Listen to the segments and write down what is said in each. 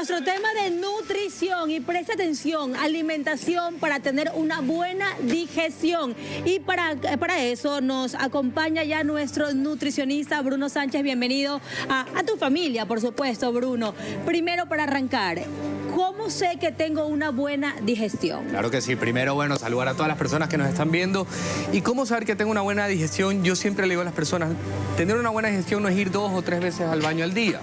nuestro tema de nutrición y presta atención, alimentación para tener una buena digestión. Y para eso nos acompaña ya nuestro nutricionista Bruno Sánchez. Bienvenido a tu familia, por supuesto, Bruno. Primero, para arrancar, ¿cómo sé que tengo una buena digestión? Claro que sí. Primero, bueno, saludar a todas las personas que nos están viendo. ¿Y cómo saber que tengo una buena digestión? Yo siempre le digo a las personas, tener una buena digestión no es ir 2 o 3 veces al baño al día.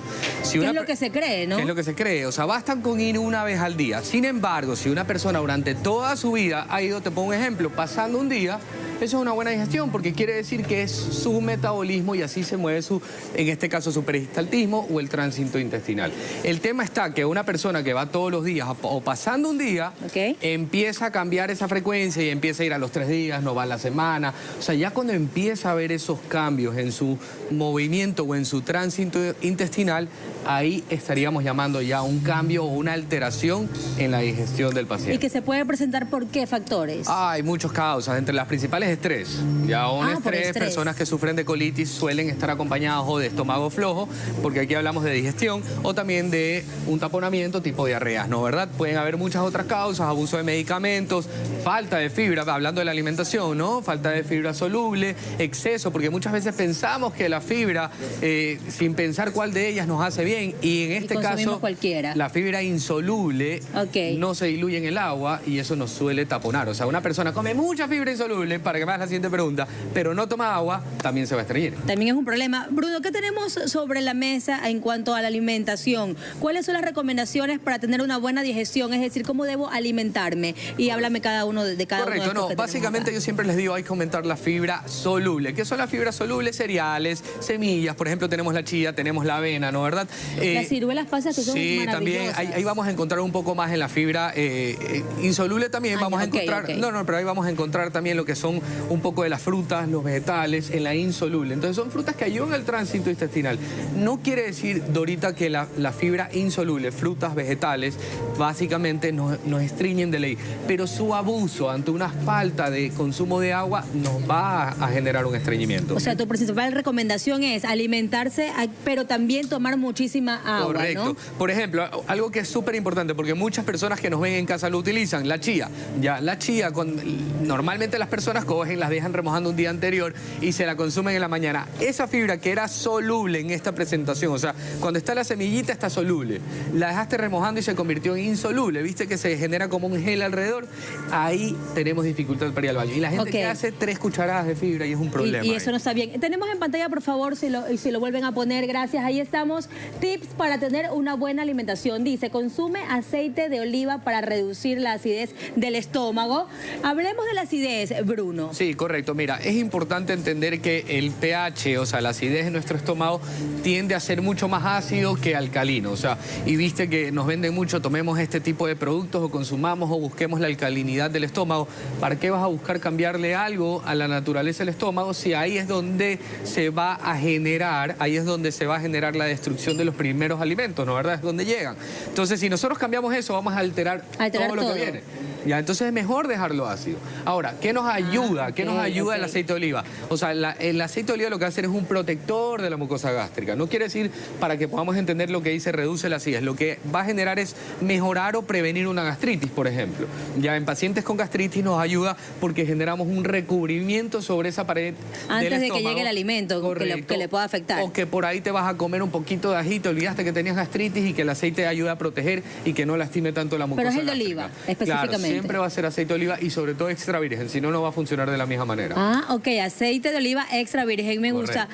¿Qué es lo que se cree, no? ¿Qué es lo que se cree? O sea, bastan con ir una vez al día. Sin embargo, si una persona durante toda su vida ha ido, te pongo un ejemplo, pasando un día, eso es una buena digestión porque quiere decir que es su metabolismo y así se mueve en este caso, su peristaltismo o el tránsito intestinal. El tema está que una persona que va todos los días o pasando un día, empieza a cambiar esa frecuencia y empieza a ir a los 3 días, no va a la semana. O sea, ya cuando empieza a ver esos cambios en su movimiento o en su tránsito intestinal, ahí estaríamos llamando ya un cambio o una alteración en la digestión del paciente. ¿Y que se puede presentar por qué factores? Hay muchas causas, entre las principales estrés. Ya un estrés, personas que sufren de colitis suelen estar acompañadas o de estómago flojo, porque aquí hablamos de digestión, o también de un taponamiento tipo diarreas, ¿no? ¿Verdad? Pueden haber muchas otras causas, abuso de medicamentos, falta de fibra, hablando de la alimentación, ¿no? Falta de fibra soluble, exceso, porque muchas veces pensamos que la fibra, sin pensar cuál de ellas nos hace bien, y en este caso, cualquiera. La fibra insoluble no se diluye en el agua y eso nos suele taponar. O sea, una persona come mucha fibra insoluble, para que me hagas la siguiente pregunta, pero no toma agua, también se va a estreñir. También es un problema. Bruno, ¿qué tenemos sobre la mesa en cuanto a la alimentación? ¿Cuáles son las recomendaciones para tener una buena digestión? Es decir, ¿cómo debo alimentarme? Y háblame cada uno de cada uno de estos. Correcto, no, básicamente yo siempre les digo, hay que aumentar la fibra soluble. ¿Qué son las fibras solubles? Cereales, semillas, por ejemplo, tenemos la chía, tenemos la avena, ¿no? ¿Verdad? Las ciruelas pasas que son maravillosas. También, ahí vamos a encontrar un poco más en la fibra insoluble también, vamos a encontrar, pero ahí vamos a encontrar también lo que son un poco de las frutas, los vegetales, en la insoluble. Entonces son frutas que ayudan al tránsito intestinal. No quiere decir, Dorita, que la fibra insoluble, frutas, vegetales, básicamente nos estreñen de ley, pero su abuso ante una falta de consumo de agua nos va a generar un estreñimiento. O sea, tu principal recomendación es alimentarse, pero también tomar muchísima agua. Correcto. ¿No? Por ejemplo, algo que es súper importante, porque muchas personas que nos ven en casa lo utilizan, la chía. Ya, la chía, normalmente las personas cogen, las dejan remojando un día anterior y se la consumen en la mañana. Esa fibra que era soluble en esta presentación, o sea, cuando está la semillita está soluble, la dejaste remojando y se convirtió en insoluble, viste que se genera como un gel alrededor, ahí tenemos dificultad para ir al baño. Y la gente que hace 3 cucharadas de fibra y es un problema. Y eso no está bien. Tenemos en pantalla, por favor, si lo vuelven a poner, gracias. Ahí estamos. Tips para tener una buena alimentación. Dice, consume aceite de oliva para reducir la acidez del estómago. Hablemos de la acidez, Bruno. Sí, correcto. Mira, es importante entender que el pH, o sea, la acidez de nuestro estómago tiende a ser mucho más ácido que alcalino. O sea, y viste que nos venden mucho, tomemos este tipo de productos o consumamos o busquemos la alcalinidad del estómago. ¿Para qué vas a buscar cambiarle algo a la naturaleza del estómago si ahí es donde se va a generar, la destrucción de los primeros alimentos, ¿no? ¿Verdad? Es donde llegan. Entonces, si nosotros cambiamos eso, vamos a alterar todo lo que viene. Ya, entonces es mejor dejarlo ácido. Ahora, ¿qué nos ayuda? ¿Qué nos ayuda el aceite de oliva? O sea, el aceite de oliva lo que hace es un protector de la mucosa gástrica. No quiere decir, para que podamos entender lo que dice, reduce la acidez. Lo que va a generar es mejorar o prevenir una gastritis, por ejemplo. Ya en pacientes con gastritis nos ayuda porque generamos un recubrimiento sobre esa pared antes del de estómago, que llegue el alimento que le pueda afectar. O que por ahí te vas a comer un poquito de ají, te olvidaste que tenías gastritis y que el aceite ayuda a proteger y que no lastime tanto la mucosa gástrica. Pero es el de oliva, específicamente. Claro, siempre va a ser aceite de oliva y sobre todo extra virgen, si no, no va a funcionar de la misma manera. Aceite de oliva extra virgen, me gusta.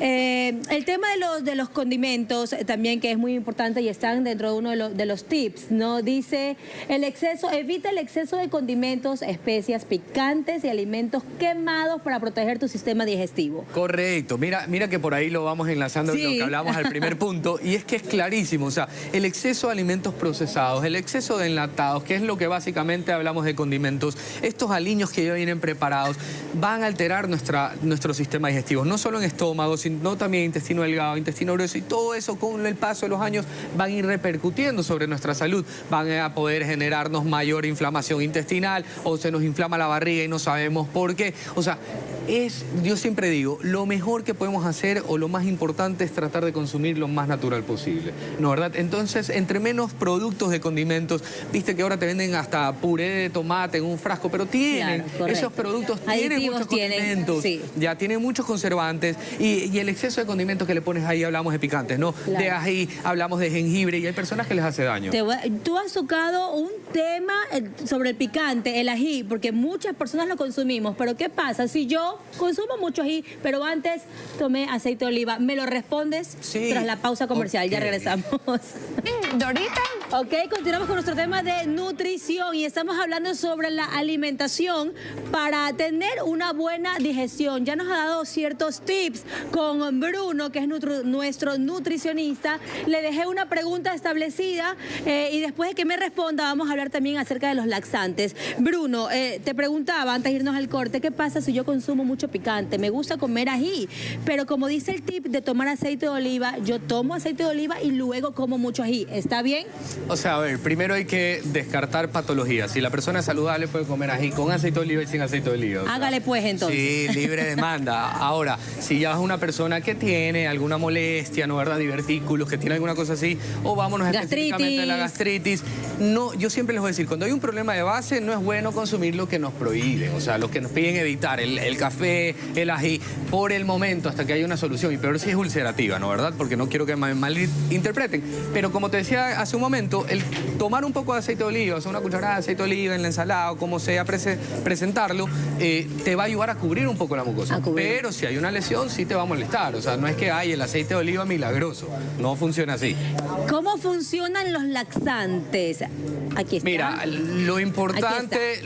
El tema de los condimentos también, que es muy importante y están dentro de uno de los tips, ¿no? Dice, evita el exceso de condimentos, especias picantes y alimentos quemados para proteger tu sistema digestivo. Correcto, mira que por ahí lo vamos enlazando con lo que hablamos al primer punto, y es que es clarísimo, o sea, el exceso de alimentos procesados, el exceso de enlatados, que es lo que básicamente específicamente hablamos de condimentos, estos aliños que ya vienen preparados van a alterar nuestro sistema digestivo, no solo en estómago, sino también intestino delgado, intestino grueso, y todo eso con el paso de los años van a ir repercutiendo sobre nuestra salud, van a poder generarnos mayor inflamación intestinal o se nos inflama la barriga y no sabemos por qué. O sea, yo siempre digo, lo mejor que podemos hacer o lo más importante es tratar de consumir lo más natural posible, ¿no, verdad? Entonces, entre menos productos de condimentos, viste que ahora te venden hasta puré de tomate en un frasco, pero tienen, claro, esos productos tienen muchos condimentos, sí, ya tienen muchos conservantes y el exceso de condimentos que le pones ahí, hablamos de picantes, ¿no? Claro. De ají, hablamos de jengibre y hay personas que les hace daño. Tú has tocado un tema sobre el picante, el ají, porque muchas personas lo consumimos, pero ¿qué pasa si yo consumo mucho ají, pero antes tomé aceite de oliva? ¿Me lo respondes? Sí. Tras la pausa comercial? Okay. Ya regresamos. Dorita. Ok, continuamos con nuestro tema de nutrición y estamos hablando sobre la alimentación para tener una buena digestión. Ya nos ha dado ciertos tips con Bruno, que es nuestro nutricionista. Le dejé una pregunta establecida y después de que me responda vamos a hablar también acerca de los laxantes. Bruno, te preguntaba antes de irnos al corte, ¿qué pasa si yo consumo mucho picante? Me gusta comer ají, pero como dice el tip de tomar aceite de oliva, yo tomo aceite de oliva y luego como mucho ají. ¿Está bien? O sea, a ver, primero hay que descartar patologías. Si la persona es saludable puede comer ají con aceite de oliva y sin aceite de oliva. Hágale pues entonces. Sí, libre demanda. Ahora, si ya es una persona que tiene alguna molestia, ¿no, verdad? Divertículos, que tiene alguna cosa así, o vámonos específicamente a la gastritis. No, yo siempre les voy a decir, cuando hay un problema de base, no es bueno consumir lo que nos prohíben, o sea, lo que nos piden evitar, el café, el ají, por el momento, hasta que haya una solución. Y peor si es ulcerativa, ¿no, verdad? Porque no quiero que me malinterpreten. Pero como te decía hace un momento, el tomar un poco de aceite de oliva, o sea, una cucharada de aceite de oliva en la ensalada, o como sea presentarlo, te va a ayudar a cubrir un poco la mucosa. Pero si hay una lesión, sí te va a molestar. O sea, no es que hay el aceite de oliva milagroso. No funciona así. ¿Cómo funcionan los laxantes? Aquí está. Mira, lo importante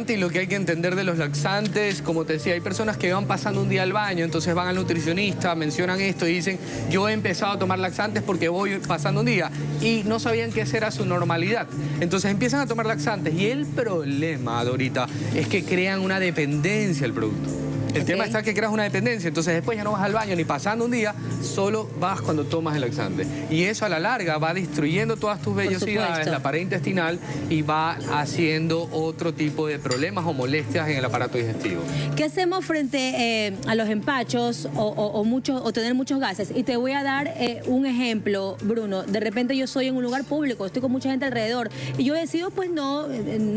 y lo que hay que entender de los laxantes, como te decía, hay personas que van pasando un día al baño, entonces van al nutricionista, mencionan esto y dicen, yo he empezado a tomar laxantes porque voy pasando un día, y no sabían que esa era su normalidad. Entonces empiezan a tomar laxantes y el problema, Dorita, es que crean una dependencia al producto. El tema está que creas una dependencia, entonces después ya no vas al baño ni pasando un día, solo vas cuando tomas el laxante. Y eso a la larga va destruyendo todas tus vellosidades, la pared intestinal, y va haciendo otro tipo de problemas o molestias en el aparato digestivo. ¿Qué hacemos frente a los empachos o tener muchos gases? Y te voy a dar un ejemplo, Bruno. De repente yo soy en un lugar público, estoy con mucha gente alrededor, y yo decido pues no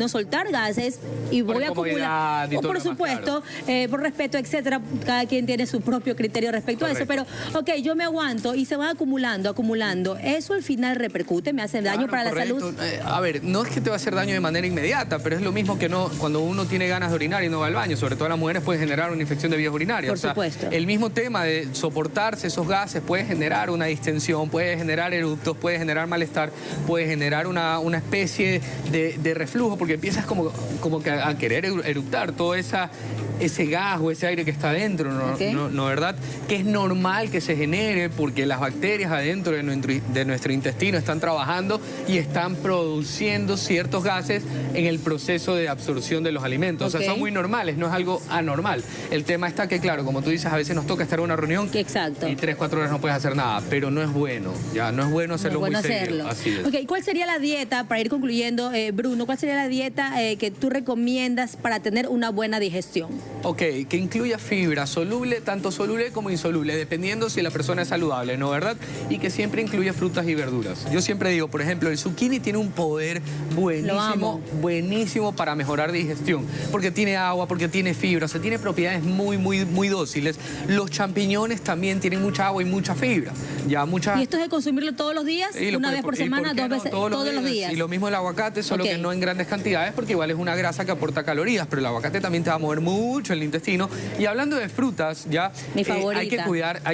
soltar gases y voy a acumular. Por supuesto, por respeto, etcétera, cada quien tiene su propio criterio respecto a eso, pero ok, yo me aguanto y se van acumulando, eso al final repercute, me hace daño para la salud. A ver, no es que te va a hacer daño de manera inmediata, pero es lo mismo que cuando uno tiene ganas de orinar y no va al baño, sobre todo las mujeres puede generar una infección de vías urinarias. Por supuesto. El mismo tema de soportarse esos gases puede generar una distensión, puede generar eructos, puede generar malestar, puede generar una especie de reflujo, porque empiezas como que a querer eructar todo ese gas o ese aire que está adentro, ¿no, verdad? Que es normal que se genere porque las bacterias adentro de nuestro intestino están trabajando y están produciendo ciertos gases en el proceso de absorción de los alimentos. O sea, son muy normales, no es algo anormal. El tema está que, claro, como tú dices, a veces nos toca estar en una reunión y 3-4 horas no puedes hacer nada, pero no es bueno, ya no es bueno hacerlo muy seguido. Así es. Ok, ¿cuál sería la dieta, para ir concluyendo, Bruno, cuál sería la dieta que tú recomiendas para tener una buena digestión? Ok, que incluya fibra soluble, tanto soluble como insoluble, dependiendo si la persona es saludable, ¿no, verdad? Y que siempre incluya frutas y verduras. Yo siempre digo, por ejemplo, el zucchini tiene un poder buenísimo para mejorar digestión, porque tiene agua, porque tiene fibra, o sea, tiene propiedades muy dóciles. Los champiñones también tienen mucha agua y mucha fibra. ¿Y esto es de consumirlo todos los días? ¿Una vez por semana, 2 veces, todos los días? Y lo mismo el aguacate, solo que no en grandes cantidades, porque igual es una grasa que aporta calorías, pero el aguacate también te va a mover mucho mucho el intestino. Y hablando de frutas, ya Mi hay favorita.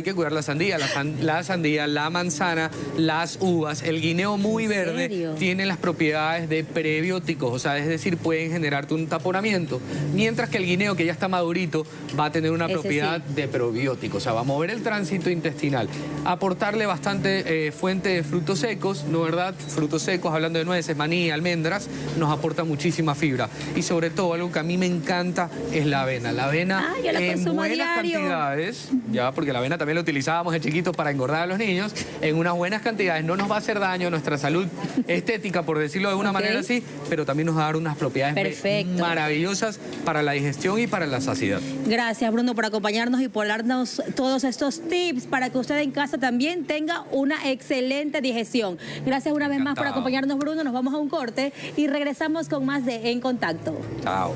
que cuidar la sandía, la sandía, la manzana, las uvas, el guineo muy ¿En verde serio? tiene las propiedades de prebióticos, o sea, es decir, pueden generarte un taponamiento, mientras que el guineo que ya está madurito va a tener una Ese propiedad sí. de probiótico, o sea, va a mover el tránsito intestinal, aportarle bastante fuente de frutos secos, ¿no verdad? Frutos secos, hablando de nueces, maní, almendras, nos aporta muchísima fibra. Y sobre todo, algo que a mí me encanta es la avena. La avena Yo la en consumo a buenas diario. cantidades, ya, porque la avena también la utilizábamos de chiquitos para engordar a los niños, en unas buenas cantidades no nos va a hacer daño a nuestra salud estética, por decirlo de una Ok. manera así, pero también nos va a dar unas propiedades Perfecto. maravillosas para la digestión y para la saciedad. Gracias, Bruno, por acompañarnos y por darnos todos estos tips para que usted en casa también tenga una excelente digestión. Gracias una vez más por Encantado. acompañarnos, Bruno. Nos vamos a un corte y regresamos con más de En Contacto. Chao.